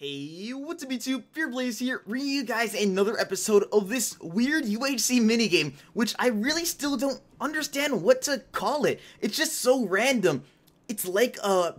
Hey, what's up YouTube? FearxBlaze here, bringing you guys another episode of this weird UHC minigame, which I really still don't understand what to call it. It's just so random. It's like a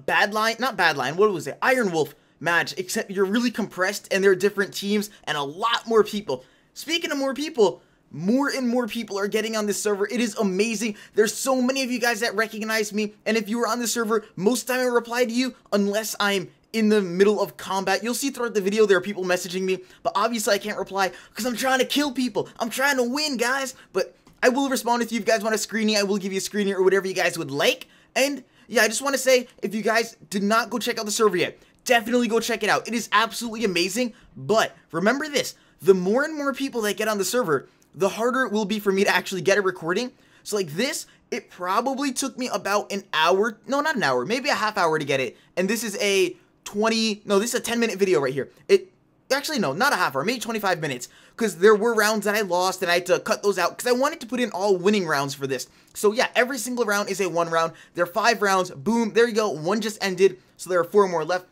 Iron Wolf match, except you're really compressed and there are different teams and a lot more people. Speaking of more people, more and more people are getting on this server. It is amazing. There's so many of you guys that recognize me, and if you were on the server, most time I reply to you unless I'm in the middle of combat. You'll see throughout the video there are people messaging me, but obviously I can't reply because I'm trying to kill people. I'm trying to win, guys, but I will respond if you guys want a screening. I will give you a screening or whatever you guys would like. And yeah, I just want to say, if you guys did not go check out the server yet, definitely go check it out. It is absolutely amazing, but remember this, the more and more people that get on the server, the harder it will be for me to actually get a recording. So like this, it probably took me about an hour, no, not an hour, maybe a half hour to get it, and this is a 10-minute video right here. Actually, no, not a half hour, maybe 25 minutes, because there were rounds that I lost, and I had to cut those out, because I wanted to put in all winning rounds for this. So yeah, every single round is a 1 round. There are 5 rounds, boom, there you go, 1 just ended, so there are 4 more left.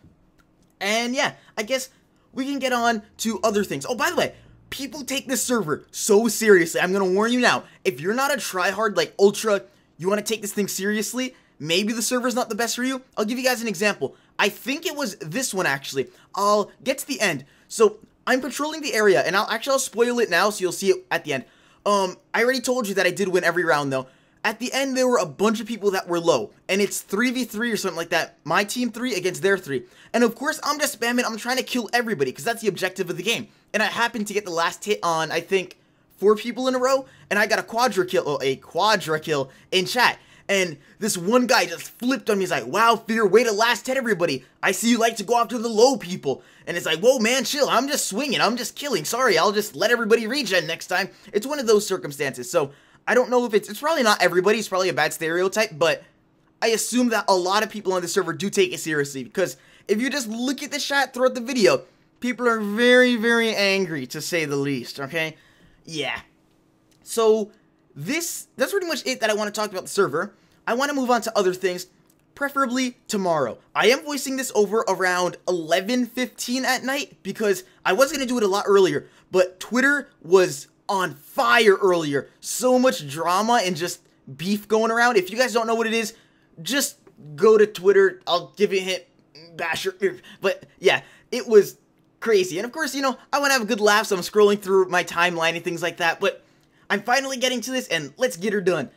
And yeah, I guess we can get on to other things. Oh, by the way, people take this server so seriously. I'm gonna warn you now, if you're not a tryhard, like ultra, you want to take this thing seriously, maybe the server's not the best for you. I'll give you guys an example. I think it was this one, actually. I'll get to the end. So, I'm patrolling the area, and I'll spoil it now, so you'll see it at the end. I already told you that I did win every round, though. At the end, there were a bunch of people that were low, and it's 3v3 or something like that. My team 3 against their 3. And of course, I'm just spamming, I'm trying to kill everybody, because that's the objective of the game. And I happened to get the last hit on, I think, 4 people in a row, and I got a quadra kill in chat. And this one guy just flipped on me. He's like, wow, Fear, way to last hit everybody. I see you like to go after the low people. And it's like, whoa, man, chill. I'm just swinging. I'm just killing. Sorry, I'll just let everybody regen next time. It's one of those circumstances. So I don't know if it's probably not everybody. It's probably a bad stereotype. But I assume that a lot of people on the server do take it seriously. Because if you just look at the chat throughout the video, people are very, very angry, to say the least. Okay? Yeah. So that's pretty much it that I want to talk about the server. I want to move on to other things, preferably tomorrow. I am voicing this over around 11:15 at night because I was going to do it a lot earlier, but Twitter was on fire earlier. So much drama and just beef going around. If you guys don't know what it is, just go to Twitter. I'll give you a hint. Basher. But yeah, it was crazy. And of course, you know, I want to have a good laugh, so I'm scrolling through my timeline and things like that. But I'm finally getting to this, and let's get her done.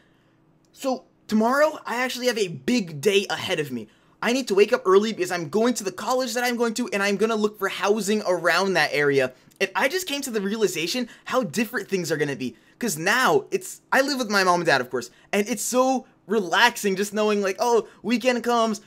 So tomorrow, I actually have a big day ahead of me. I need to wake up early because I'm going to the college that I'm going to, and I'm going to look for housing around that area. And I just came to the realization how different things are going to be. Because now, I live with my mom and dad, of course, and it's so relaxing just knowing, like, oh, weekend comes,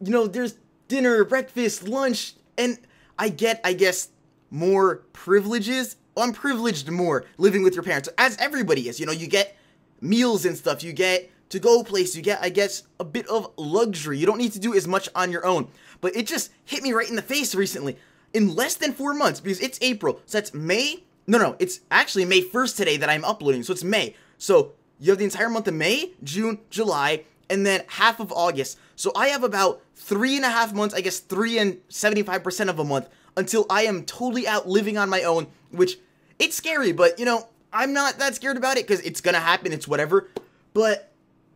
you know, there's dinner, breakfast, lunch, and I get, I guess, more privileges. Well, I'm privileged more living with your parents, as everybody is. You know, you get meals and stuff, you get to-go place, you get, I guess, a bit of luxury. You don't need to do as much on your own. But it just hit me right in the face recently. In less than 4 months, because it's April, so that's May. No, it's actually May 1st today that I'm uploading, so it's May. So you have the entire month of May, June, July, and then half of August. So I have about 3.5 months, I guess 3 and 75% of a month, until I am totally out living on my own, which, it's scary, but, you know, I'm not that scared about it, because it's gonna happen, it's whatever. But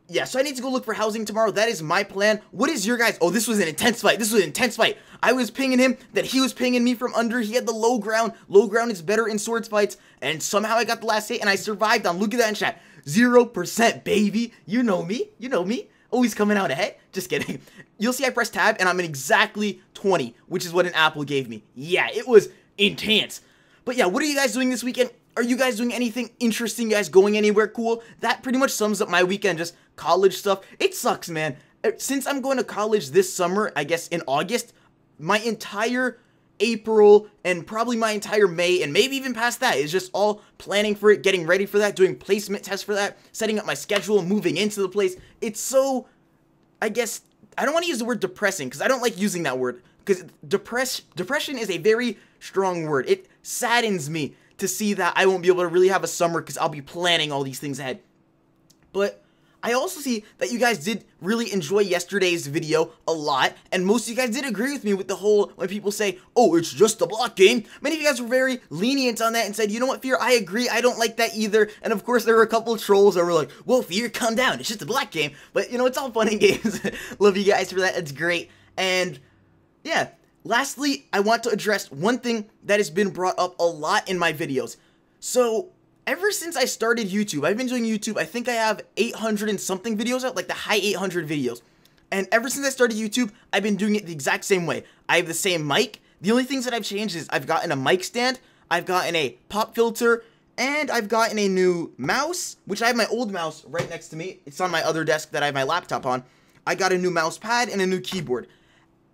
yeah, so I need to go look for housing tomorrow. That is my plan. What is your guys? Oh, this was an intense fight. This was an intense fight. I was pinging him, that he was pinging me from under. He had the low ground. Low ground is better in swords fights. And somehow I got the last hit, and I survived on, look at that in chat, 0%, baby. You know me. You know me. Always coming out ahead. Just kidding. You'll see I pressed tab, and I'm at exactly 20, which is what an apple gave me. Yeah, it was intense. But yeah, what are you guys doing this weekend? Are you guys doing anything interesting? You guys going anywhere cool? That pretty much sums up my weekend, just college stuff. It sucks, man. Since I'm going to college this summer, I guess in August, my entire April and probably my entire May and maybe even past that is just all planning for it, getting ready for that, doing placement tests for that, setting up my schedule, moving into the place. It's so, I guess, I don't want to use the word depressing because I don't like using that word because depression is a very strong word. It saddens me to see that I won't be able to really have a summer because I'll be planning all these things ahead. But I also see that you guys did really enjoy yesterday's video a lot, and most of you guys did agree with me with the whole, when people say, oh, it's just a block game. Many of you guys were very lenient on that and said, you know what, Fear, I agree, I don't like that either. And of course, there were a couple of trolls that were like, well, Fear, calm down, it's just a block game. But, you know, it's all fun and games. Love you guys for that, it's great. And, yeah, lastly, I want to address one thing that has been brought up a lot in my videos. So, ever since I started YouTube, I've been doing YouTube, I think I have 800 and something videos out, like the high 800 videos. And ever since I started YouTube, I've been doing it the exact same way. I have the same mic. The only things that I've changed is I've gotten a mic stand, I've gotten a pop filter, and I've gotten a new mouse, which I have my old mouse right next to me. It's on my other desk that I have my laptop on. I got a new mouse pad and a new keyboard.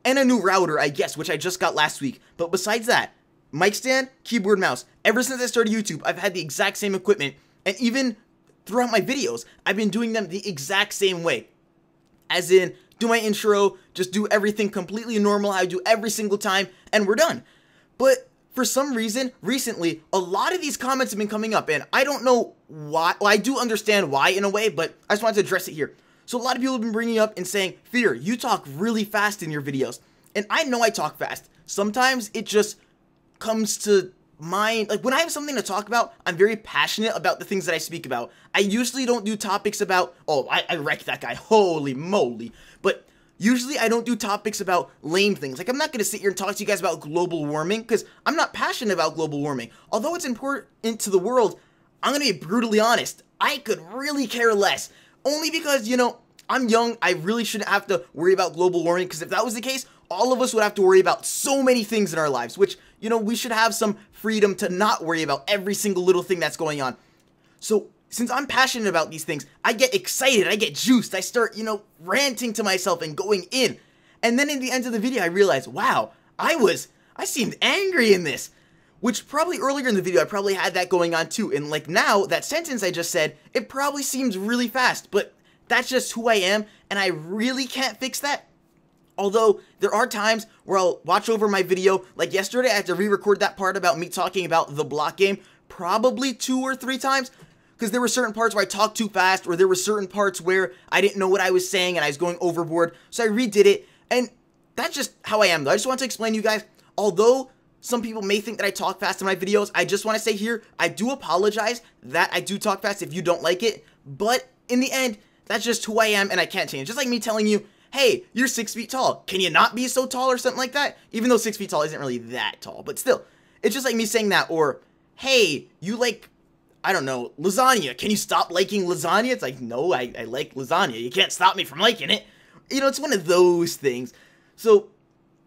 And a new router, I guess, which I just got last week. But besides that, mic stand, keyboard, mouse. Ever since I started YouTube, I've had the exact same equipment, and even throughout my videos, I've been doing them the exact same way. As in, do my intro, just do everything completely normal, how I do every single time, and we're done. But for some reason, recently, a lot of these comments have been coming up, and I don't know why. Well, I do understand why in a way, but I just wanted to address it here. So a lot of people have been bringing up and saying, Fear, you talk really fast in your videos. And I know I talk fast. Sometimes it just comes to mind, like when I have something to talk about, I'm very passionate about the things that I speak about. I usually don't do topics about, oh, I wrecked that guy, holy moly. But usually I don't do topics about lame things. Like I'm not going to sit here and talk to you guys about global warming, because I'm not passionate about global warming. Although it's important to the world, I'm going to be brutally honest, I could really care less. Only because, you know, I'm young, I really shouldn't have to worry about global warming, because if that was the case, all of us would have to worry about so many things in our lives, which, you know, we should have some freedom to not worry about every single little thing that's going on. So, since I'm passionate about these things, I get excited, I get juiced, I start, you know, ranting to myself and going in. And then in the end of the video, I realize, wow, I seemed angry in this. Which probably earlier in the video, I probably had that going on too. And like now, that sentence I just said, it probably seems really fast, but that's just who I am, and I really can't fix that. Although, there are times where I'll watch over my video, like yesterday I had to re-record that part about me talking about the block game, probably 2 or 3 times, because there were certain parts where I talked too fast, or there were certain parts where I didn't know what I was saying and I was going overboard, so I redid it, and that's just how I am though. I just want to explain to you guys, although some people may think that I talk fast in my videos, I just want to say here, I do apologize that I do talk fast if you don't like it, but in the end, that's just who I am and I can't change. Just like me telling you, hey, you're 6 feet tall. Can you not be so tall or something like that? Even though 6 feet tall isn't really that tall, but still. It's just like me saying that, or, hey, you like, I don't know, lasagna. Can you stop liking lasagna? It's like, no, I like lasagna. You can't stop me from liking it. You know, it's one of those things. So,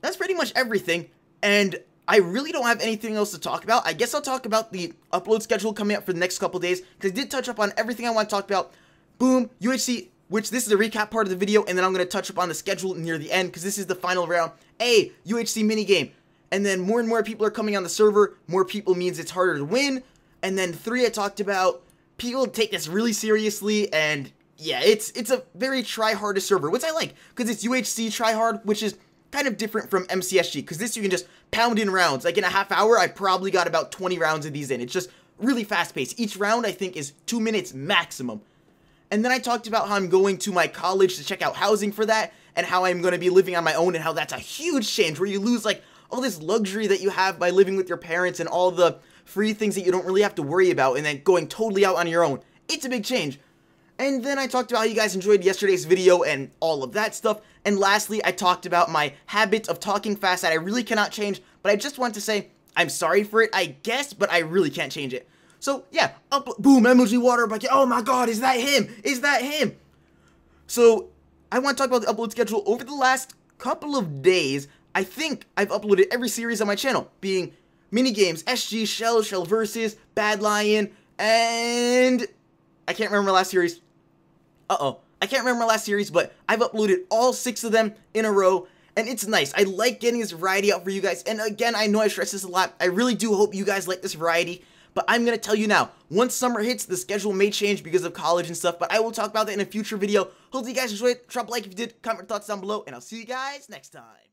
that's pretty much everything, and I really don't have anything else to talk about. I guess I'll talk about the upload schedule coming up for the next couple days, because I did touch up on everything I want to talk about. Boom, UHC, which this is the recap part of the video, and then I'm going to touch up on the schedule near the end, because this is the final round. A, UHC minigame. And then more and more people are coming on the server. More people means it's harder to win. And then 3, I talked about people take this really seriously, and yeah, it's a very try-hardest server, which I like, because it's UHC try-hard, which is kind of different from MCSG, because this you can just pound in rounds. Like in a half hour, I probably got about 20 rounds of these in. It's just really fast-paced. Each round, I think, is 2 minutes maximum. And then I talked about how I'm going to my college to check out housing for that, and how I'm going to be living on my own, and how that's a huge change, where you lose, like, all this luxury that you have by living with your parents, and all the free things that you don't really have to worry about, and then going totally out on your own. It's a big change. And then I talked about how you guys enjoyed yesterday's video, and all of that stuff. And lastly, I talked about my habit of talking fast that I really cannot change, but I just want to say, I'm sorry for it, I guess, but I really can't change it. So, yeah, boom, emoji water bucket. Oh my god, is that him? Is that him? So, I want to talk about the upload schedule. Over the last couple of days, I think I've uploaded every series on my channel, being Minigames, SG, Shell Versus, Bad Lion, and I can't remember my last series. I can't remember my last series, but I've uploaded all 6 of them in a row, and it's nice. I like getting this variety out for you guys, and again, I know I stress this a lot. I really do hope you guys like this variety. But I'm going to tell you now, once summer hits, the schedule may change because of college and stuff, but I will talk about that in a future video. Hope you guys enjoyed. Drop a like if you did, comment your thoughts down below, and I'll see you guys next time.